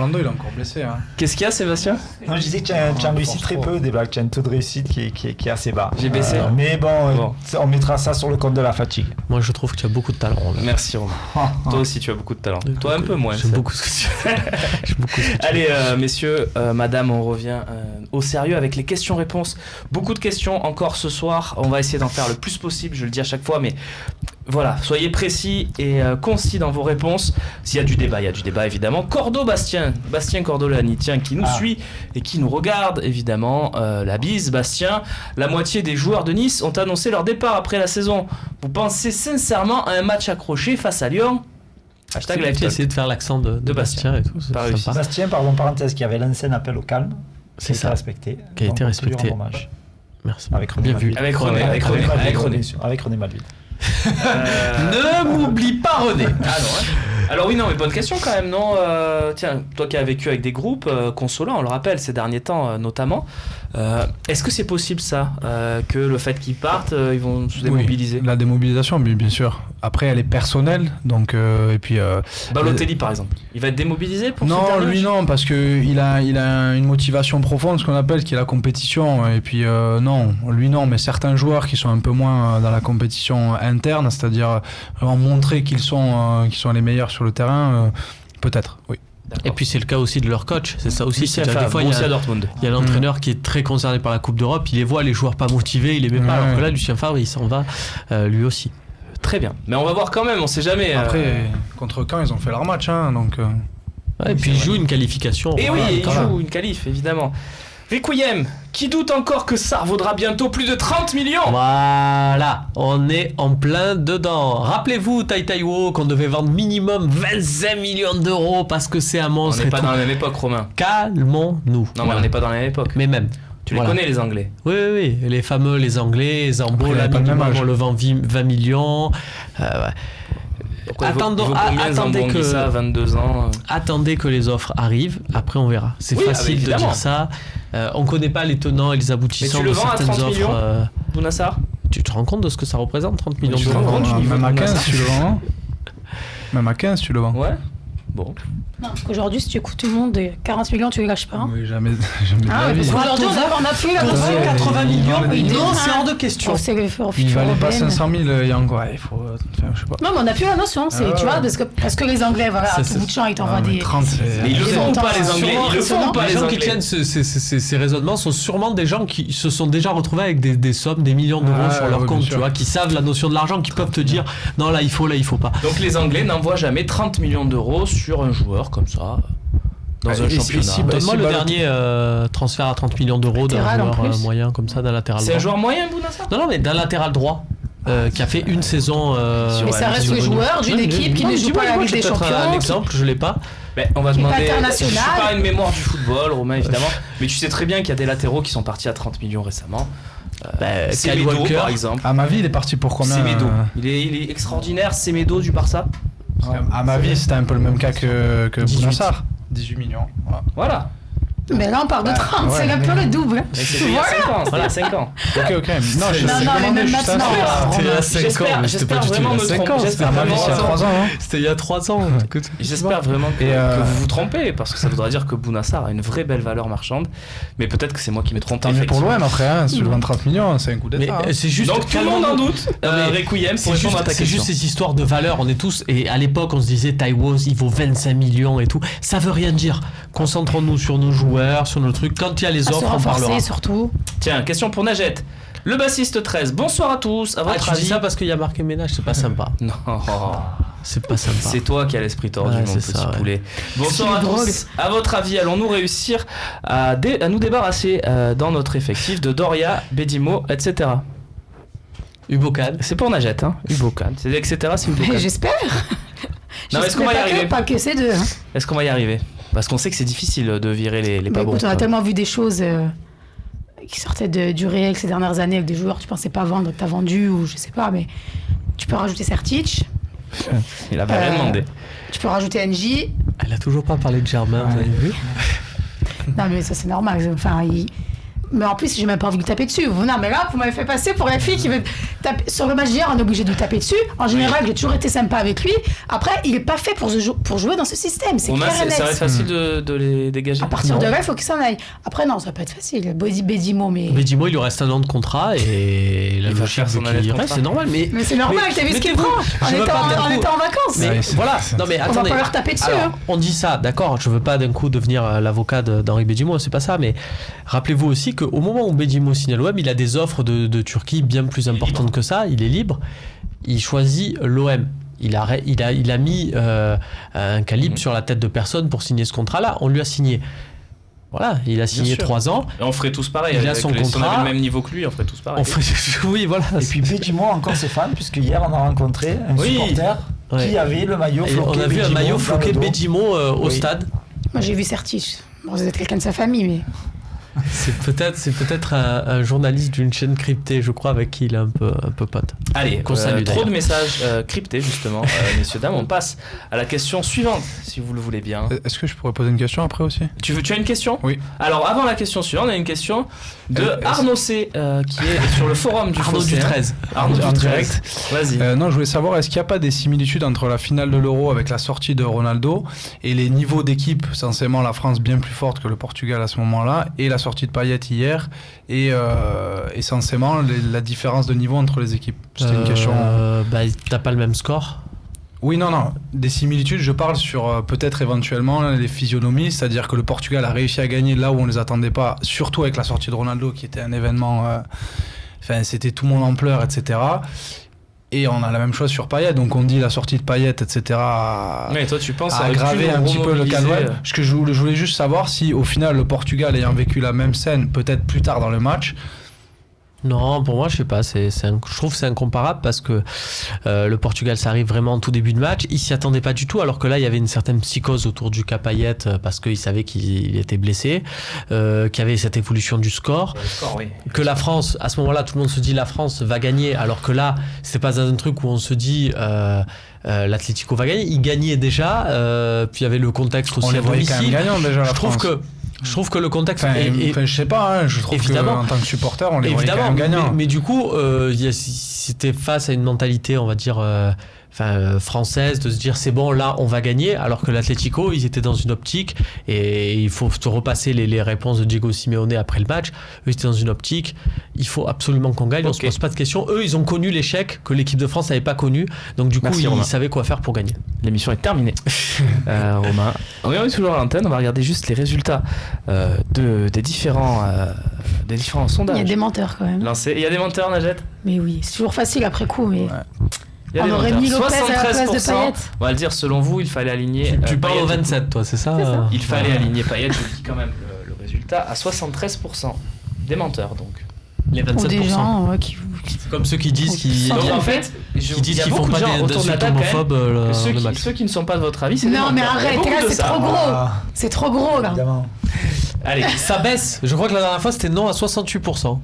Rolando, il est encore blessé. Hein. Qu'est-ce qu'il y a, Sébastien? Non, je disais que tu as réussi très peu des blagues. Tu as un taux de réussite qui est assez bas. J'ai baissé. Mais bon, on mettra ça sur le compte de la fatigue. Moi, je trouve que tu as beaucoup de talent. Romain. Merci, Romain. Toi aussi, tu as beaucoup de talent. Toi, un peu moins. J'aime beaucoup ce que tu fais. Allez, messieurs, madame, on revient au sérieux avec les questions-réponses. Beaucoup de questions encore ce soir. On va essayer d'en faire le plus possible, je le dis à chaque fois, mais voilà, soyez précis et concis dans vos réponses. S'il y a du débat, il y a du débat évidemment. Bastien Cordolani, tiens, qui nous suit et qui nous regarde évidemment. La bise, Bastien. La moitié des joueurs de Nice ont annoncé leur départ après la saison. Vous pensez sincèrement à un match accroché face à Lyon? Hashtag live. J'ai essayé de faire l'accent de Bastien et tout. Bastien, pardon, parenthèse, qui avait lancé un appel au calme. C'est ça. Respecté. Qui a été respecté. Merci. Avec René. Bien vu. Avec René Malville. Ne m'oublie pas, René. Alors oui, non, mais bonne question quand même, non? Tiens, toi qui as vécu avec des groupes consolants, on le rappelle, ces derniers temps notamment, est-ce que c'est possible ça, que le fait qu'ils partent, ils vont se démobiliser? La démobilisation, bien sûr. Après, elle est personnelle, donc et puis. Balotelli, par exemple, il va être démobilisé pour non, ce dernier lui non, parce que il a une motivation profonde, ce qu'on appelle, qui est la compétition. Et puis non, lui non, mais certains joueurs qui sont un peu moins dans la compétition interne, c'est-à-dire vraiment montrer qu'ils sont les meilleurs sur le terrain, peut-être, oui. Et puis c'est le cas aussi de leur coach, c'est ça aussi. Des fois, il y a l'entraîneur qui est très concerné par la Coupe d'Europe, il les voit, les joueurs pas motivés, il les met pas, alors que là, Lucien Favre, il s'en va lui aussi. Très bien, mais on va voir quand même, on sait jamais. Après, contre Caen, ils ont fait leur match, hein, donc. Et puis ils jouent une qualification. Et oui, ils jouent une qualif, évidemment. Requiem, qui doute encore que ça vaudra bientôt plus de 30 millions? Voilà, on est en plein dedans. Rappelez-vous, Taiwo, qu'on devait vendre minimum 25 millions d'euros parce que c'est un monstre. On n'est pas dans la même époque, Romain. Calmons-nous. Non, mais on n'est pas dans la même époque. Mais même. Tu les connais, les Anglais? Oui, les fameux, les Anglais, Zambo, là, minimum, on le vend 20 millions. Attendez que ça, 22 ans. Attendez que les offres arrivent, après on verra. C'est facile de dire ça. On connaît pas les tenants et les aboutissants de certaines offres. Mais tu le vends à 30 millions, Bounassar? Tu te rends compte de ce que ça représente, 30 millions d'euros? Même à 15 tu le vends. Même à 15 tu le vends. Ouais. Bon. Non, parce qu'aujourd'hui, si tu écoutes tout le monde, 40 millions, tu les lâches pas. Hein. Oui, jamais de la vie. Parce qu'aujourd'hui, on a plus la notion. 80 millions, non, c'est hors de question. Il valait pas 500 000, il y a encore, il faut, je sais pas. Non, mais on a plus la notion, tu vois, parce que les Anglais, voilà, à tout bout de champ, ils t'envoient des... 30, mais ils le font pas, les Anglais, ils le font pas, les gens qui tiennent ces raisonnements sont sûrement des gens qui se sont déjà retrouvés avec des sommes, des millions d'euros sur leur compte, tu vois, qui savent la notion de l'argent, qui peuvent te dire, non, là, il faut pas. Donc les Anglais n'envoient jamais 30 millions d'euros sur un joueur comme ça, dans un championnat. Donne-moi le dernier transfert à 30 millions d'euros d'un joueur moyen comme ça, d'un latéral droit. C'est un joueur moyen, Bounassar? Non, mais d'un latéral droit. Qui a fait une saison. Mais ça reste le joueur d'une équipe qui ne joue pas la Ligue des Champions. Un exemple, je l'ai pas. Mais on va demander. Je suis pas pas une mémoire du football, Romain, évidemment. Mais tu sais très bien qu'il y a des latéraux qui sont partis à 30 millions récemment. Semedo, par exemple. À ma vie, il est parti pour combien? Semedo. Il est extraordinaire, Semedo du Barça. À ma vie, c'était un peu le même cas que Bounassar. 18 millions. Voilà. Mais là, on parle de 30, c'est un peu le double. C'était il y a 5 ans. C'était il y a 5 ans. Ok. Non, mais même maintenant. C'était il y a 5 ans. J'espère vraiment me tromper. C'était à ma vie, il y a 3 ans. C'était il y a 3 ans. J'espère vraiment que vous vous trompez, parce que ça voudra dire que Bounassar a une vraie belle valeur marchande. Mais peut-être que c'est moi qui me trompe. Tant mieux pour l'OM après, si tu le vends 30 millions, c'est un coup d'état. C'est juste. Donc tout le monde en doute. Requiem pour répondre à ta question. C'est juste ces histoires de valeur. On est tous. Et à l'époque, on se disait Taiwo, il vaut 25 millions et tout. Ça veut rien dire. Concentrons-nous sur nos joueurs, sur nos trucs. Quand il y a les offres, on parlera. Surtout. Tiens, question pour Najette. Le bassiste 13. Bonsoir à tous. À votre avis. Tu dis ça parce qu'il y a marqué ménage, c'est pas sympa. Non. C'est pas sympa. C'est toi qui as l'esprit tordu, mon petit poulet. Bonsoir à tous. À votre avis, allons-nous réussir à nous débarrasser dans notre effectif de Doria, Bedimo, etc. Ubocan. C'est pour Najette, hein. Ubocan. C'est etc. C'est Ubocan. J'espère. Non, est-ce qu'on va y arriver? Pas que ces deux. Hein. Est-ce qu'on va y arriver? Parce qu'on sait que c'est difficile de virer les pas bons. On a tellement vu des choses qui sortaient du réel ces dernières années avec des joueurs que tu pensais pas vendre, que t'as vendu ou je sais pas, mais tu peux rajouter Sertic. Il avait rien demandé. Tu peux rajouter NJ. Elle a toujours pas parlé de Germain, vous avez vu? Non mais ça c'est normal. Enfin, Mais en plus, j'ai même pas envie de taper dessus. Non, mais là, vous m'avez fait passer pour la fille qui veut taper. Sur le match d'hier, on est obligé de lui taper dessus. En général, j'ai toujours été sympa avec lui. Après, il est pas fait pour jouer dans ce système. C'est clair et net. Ça va être facile de les dégager. À partir de là, il faut qu'il s'en aille. Après, non, ça va pas être facile. Bédimo, mais. Bédimo, il lui reste un an de contrat et la Il va logique faire son veut année qu'il de y reste, contrat. c'est normal. Mais c'est normal, t'as vu ce qu'il prend je veux pas d'un On coup- était en vacances. Mais voilà, non mais On va attendez. pas leur taper dessus. Alors, hein. on dit ça, d'accord, je veux pas d'un coup devenir l'avocat d'Henri Bédimo, c'est pas ça, mais rappelez-vous aussi qu'au moment où Bédimo signe à l'OM, il a des offres de Turquie bien plus importantes que ça, il est libre, il choisit l'OM. Il a mis un calibre sur la tête de personne pour signer ce contrat-là, on lui a signé. Voilà, il a signé sûr. 3 ans. Et on ferait tous pareil. Il a avec son si on contrat. avait le même niveau que lui, on ferait tous pareil. Oui, voilà. Et puis Bédimo encore ses fans, puisque hier on a rencontré un supporter Ouais. qui avait le maillot Et floqué. on a vu un Bédimo maillot dans floqué le dos. Bédimo au Oui. stade. Moi, j'ai vu Sertic. Bon, vous êtes quelqu'un de sa famille, mais. C'est peut-être un journaliste d'une chaîne cryptée, je crois, avec qui il est un peu pote. Allez, Qu'on salue, trop d'ailleurs. de messages cryptés justement, messieurs, dames. On passe à la question suivante, si vous le voulez bien. Est-ce que je pourrais poser une question après aussi? Tu as une question? Oui. Alors, avant la question suivante, on a une question de Arnaud C, qui est sur le forum du Arnaud Phocéen. du 13. Arnaud En du direct. 13. Vas-y. Non, je voulais savoir, est-ce qu'il n'y a pas des similitudes entre la finale de l'Euro avec la sortie de Ronaldo et les niveaux d'équipe, censément la France bien plus forte que le Portugal à ce moment-là, et la sortie de Payet hier, et censément la différence de niveau entre les équipes? C'était une question. Bah, t'as pas le même score. Oui, non. Des similitudes, je parle sur peut-être éventuellement les physionomies, c'est-à-dire que le Portugal a réussi à gagner là où on ne les attendait pas, surtout avec la sortie de Ronaldo qui était un événement. Enfin, c'était tout le monde en pleurs, etc. Et on a la même chose sur Payet, donc on dit la sortie de Payet, etc. Mais toi, tu penses a aggravé un petit peu le calvaire. Ce que je voulais juste savoir si, au final, le Portugal ayant vécu la même scène, peut-être plus tard dans le match. Non, pour moi, je sais pas. Je trouve que c'est incomparable parce que le Portugal, ça arrive vraiment en tout début de match. Ils s'y attendaient pas du tout, alors que là, il y avait une certaine psychose autour du cas Payet parce qu'ils savaient qu'il était blessé, qu'il y avait cette évolution du score. Oui. Que la France, à ce moment-là, tout le monde se dit la France va gagner, alors que là, c'était pas un truc où on se dit l'Atlético va gagner. Ils gagnaient déjà, puis il y avait le contexte aussi On les à voyait quand même domicile. gagnants déjà, la France. Je trouve que le contexte Enfin, je sais pas, hein, je trouve évidemment. qu'en tant que supporter, on les voyait quand évidemment, même gagnants. mais du coup, c'était face à une mentalité, on va dire, française, de se dire c'est bon, là, on va gagner, alors que l'Atlético, ils étaient dans une optique, et il faut te repasser les réponses de Diego Simeone après le match. Eux, ils étaient dans une optique, il faut absolument qu'on gagne, on se pose pas de questions. Eux, ils ont connu l'échec que l'équipe de France n'avait pas connu, donc du coup, Merci, Romain. ils savaient quoi faire pour gagner. L'émission est terminée. Romain. On est toujours à l'antenne, on va regarder juste les résultats des différents sondages. Il y a des menteurs quand même. Lancés. Il y a des menteurs, Najette? Mais oui, c'est toujours facile après coup, mais. Il y a On des aurait menteurs. mis Lopez à la place de 73%. Payet. On va le dire, selon vous, il fallait aligner. Tu parles Payet. au 27, toi, c'est ça, C'est ça. Il fallait aligner Payet, je dis quand même le résultat, à 73%. Des menteurs, donc. Les Ou 27%. des gens qui. Comme ceux qui disent qu'ils Donc en fait, qui disent il y a qu'ils font beaucoup pas de gens autour de la d'insultes table, quand même. homophobes le match. Ceux qui ne sont pas de votre avis, c'est des Non, mais menteurs. Il y a arrête, beaucoup là, de c'est ça. trop gros. Ah, C'est trop gros, là. évidemment. Allez, Ça baisse. Je crois que la dernière fois c'était non à 68%.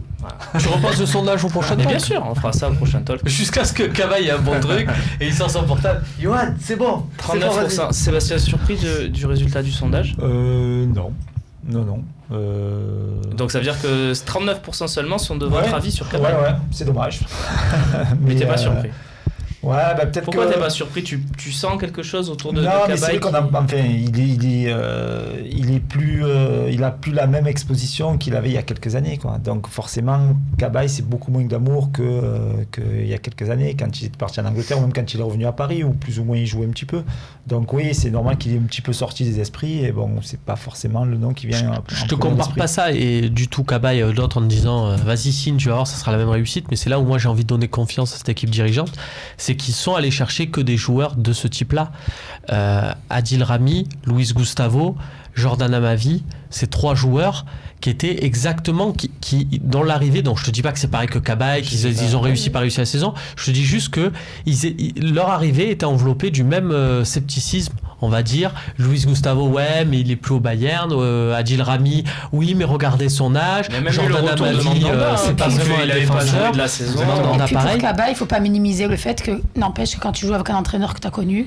Je repasse le sondage au prochain mais talk. bien sûr, on fera ça au prochain talk. Jusqu'à ce que Cavaille ait un bon truc et il sort son portable. Johan, c'est bon. 39%. Sébastien, surpris du résultat du sondage? Non. Non. Donc ça veut dire que 39% seulement sont de votre avis sur Cabaye. Ouais, c'est dommage. Mais t'es pas surpris. Ouais, bah peut-être Pourquoi que... t'es pas surpris? Tu sens quelque chose autour de Non, mais c'est Cabaye vrai qu'on a, enfin, il est plus, il a plus la même exposition qu'il avait il y a quelques années, quoi. Donc forcément, Cabaye c'est beaucoup moins d'amour que il y a quelques années, quand il est parti en Angleterre, ou même quand il est revenu à Paris, où plus ou moins il jouait un petit peu. Donc oui, c'est normal qu'il est un petit peu sorti des esprits, et bon, c'est pas forcément le nom qui vient. Je te compare pas ça et du tout Cabaye d'autres en te disant vas-y signe, tu vas voir, ça sera la même réussite. Mais c'est là où moi j'ai envie de donner confiance à cette équipe dirigeante, c'est qu'ils sont allés chercher que des joueurs de ce type-là. Adil Rami, Luis Gustavo, Jordan Amavi, ces trois joueurs qui étaient exactement qui dans l'arrivée. Donc je te dis pas que c'est pareil que Cabaye, qu'ils ont réussi par réussir la saison. Je te dis juste que leur arrivée était enveloppée du même scepticisme, on va dire. Luis Gustavo, ouais, mais il est plus au Bayern. Adil Rami, oui, mais regardez son âge. Jordan Amavi, c'est pas vraiment un défenseur. de la saison. Non, Et puis pareil. pour Cabaye, il faut pas minimiser le fait que, n'empêche que quand tu joues avec un entraîneur que tu as connu,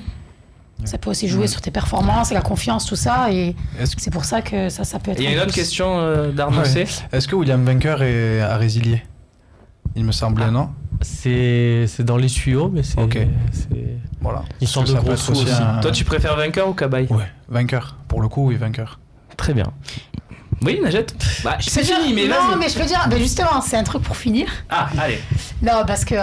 Ça peut aussi jouer sur tes performances, la confiance, tout ça. Et Est-ce que- c'est pour ça que ça peut être. Il y a un une autre plus. question d'Arnaud Ouais. C. Est-ce que William Vainqueur a résilié? Il me semblait, non? C'est dans les tuyaux, mais c'est Ok. c'est Voilà. une sorte de Parce que gros ça sou peut être aussi. un- Toi, tu préfères vainqueur ou Cabaye? Ouais, vainqueur. Pour le coup, oui, vainqueur. Très bien. Oui, Najette. Bah, Je c'est peux dire- fini, mais non, vas-y. mais je peux dire, ben justement, c'est un truc pour finir. Ah, allez. Non, parce qu'on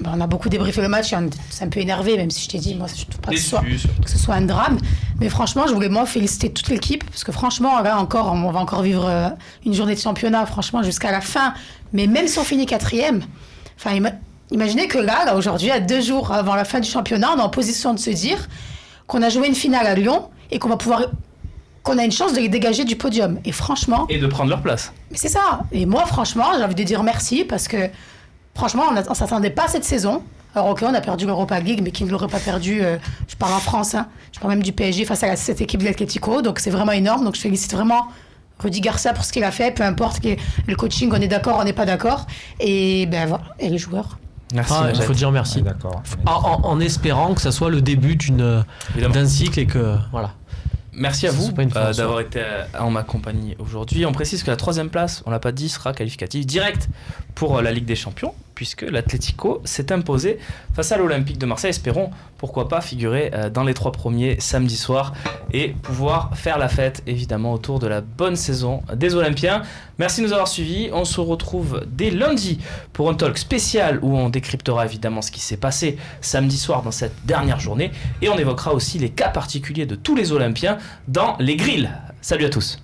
on a beaucoup débriefé le match et on est un peu énervé, même si je t'ai dit, moi, je trouve pas que ce soit, Déçu. que ce soit un drame. Mais franchement, je voulais moi féliciter toute l'équipe, parce que franchement, là encore, on va encore vivre une journée de championnat, franchement, jusqu'à la fin. Mais même si on finit 4e, enfin, imaginez que là, aujourd'hui, à 2 jours avant la fin du championnat, on est en position de se dire qu'on a joué une finale à Lyon et qu'on a une chance de les dégager du podium. Et franchement, Et de prendre leur place. mais c'est ça. Et moi, franchement, j'ai envie de dire merci parce que, franchement, on ne s'attendait pas à cette saison. Alors, ok, on a perdu l'Europa League, mais qui ne l'aurait pas perdu, je parle en France, hein, je parle même du PSG face à cette équipe de l'Atlético. Donc, c'est vraiment énorme. Donc, je félicite vraiment Rudy Garcia pour ce qu'il a fait, peu importe le coaching, on est d'accord, on n'est pas d'accord. Et ben voilà, et les joueurs. Merci, Il Najette. faut dire merci. Ouais, d'accord. En espérant que ça soit le début Évidemment. d'un cycle et que voilà. Merci à Ça, vous c'est pas une fin en soi. d'avoir été en ma compagnie aujourd'hui. On précise que la 3e place, on l'a pas dit, sera qualificative directe pour la Ligue des Champions, puisque l'Atlético s'est imposé face à l'Olympique de Marseille. Espérons, pourquoi pas, figurer dans les 3 premiers samedi soir et pouvoir faire la fête, évidemment, autour de la bonne saison des Olympiens. Merci de nous avoir suivis. On se retrouve dès lundi pour un talk spécial où on décryptera évidemment ce qui s'est passé samedi soir dans cette dernière journée et on évoquera aussi les cas particuliers de tous les Olympiens dans les grilles. Salut à tous.